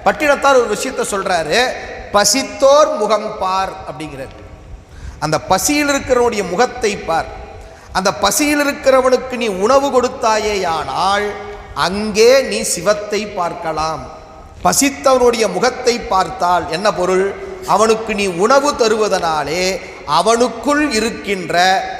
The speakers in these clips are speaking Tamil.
பட்டினத்தார் ஒரு விஷயத்தை சொல்றாரு, பசித்தோர் முகம் பார் அப்படிங்கிறார். அந்த பசியில் இருக்கிறவனுடைய முகத்தை பார். அந்த பசியில் இருக்கிறவனுக்கு நீ உணவு கொடுத்தாயேயானால் அங்கே நீ சிவத்தை பார்க்கலாம். பசித்தவனுடைய முகத்தை பார்த்தால் என்ன பொருள்? அவனுக்கு நீ உணவு தருவதனாலே அவனுக்குள் இருக்கின்ற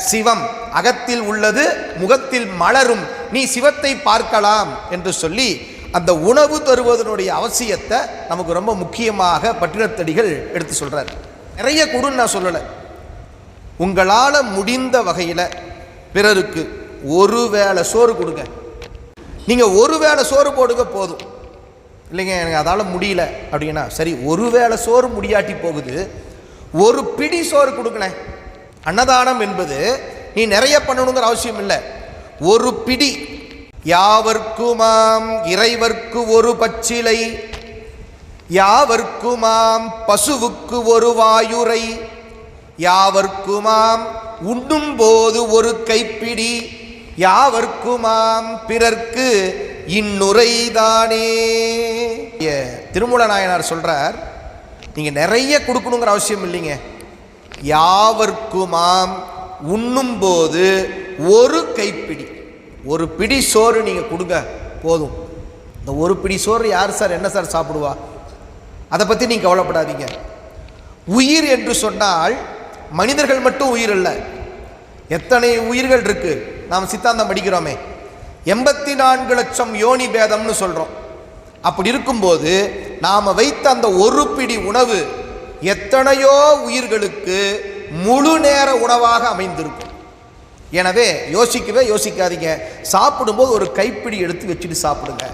சிவம் அகத்தில் உள்ளது முகத்தில் மலரும், நீ சிவத்தை பார்க்கலாம் என்று சொல்லி அந்த உணவு தருவதனுடைய அவசியத்தை நமக்கு ரொம்ப முக்கியமாக பட்டினத்தடிகள் எடுத்து சொல்றார். நிறைய கொடுன்னு நான் சொல்லலை, உங்களால் முடிந்த வகையில் பிறருக்கு ஒரு வேளை சோறு கொடுங்க. நீங்கள் ஒரு வேளை சோறு போடுங்க போதும். இல்லைங்க எனக்கு அதால் முடியல அப்படின்னா சரி, ஒரு வேளை சோறு முடியாட்டி போகுது, ஒரு பிடி சோறு கொடுங்களேன். அன்னதானம் என்பது நீ நிறைய பண்ணணுங்கிற அவசியம் இல்லை, ஒரு பிடி. யாவர்க்குமாம் இறைவர்க்கு ஒரு பச்சிலை, யாவர்க்குமாம் பசுவுக்கு ஒரு வாயுரை, யாவர்க்குமாம் உண்ணும் போது ஒரு கைப்பிடி, யாவர்க்குமாம் பிறர்க்கு இந்நுரைதானே. திருமூல நாயனார் சொல்றார், நீங்க நிறைய கொடுக்கணுங்கிற அவசியம் இல்லைங்க, யாவர்க்குமாம் உண்ணும் போது ஒரு கைப்பிடி, ஒரு பிடி சோறு நீங்க கொடுங்க போதும். இந்த ஒரு பிடி சோறு யார் சார் என்ன சார் சாப்பிடுவா? அதை பற்றி நீங்கள் கவலைப்படாதீங்க. உயிர் என்று சொன்னால் மனிதர்கள் மட்டும் உயிர் இல்லை, எத்தனை உயிர்கள் இருக்கு. நாம் சித்தாந்தம் படிக்கிறோமே, 84 லட்சம் யோனி பேதம்னு சொல்கிறோம். அப்படி இருக்கும்போது நாம் வைத்த அந்த ஒரு பிடி உணவு எத்தனையோ உயிர்களுக்கு முழு நேர உணவாக அமைந்திருக்கும். எனவே யோசிக்கவே யோசிக்காதீங்க, சாப்பிடும்போது ஒரு கைப்பிடி எடுத்து வச்சுட்டு சாப்பிடுங்க.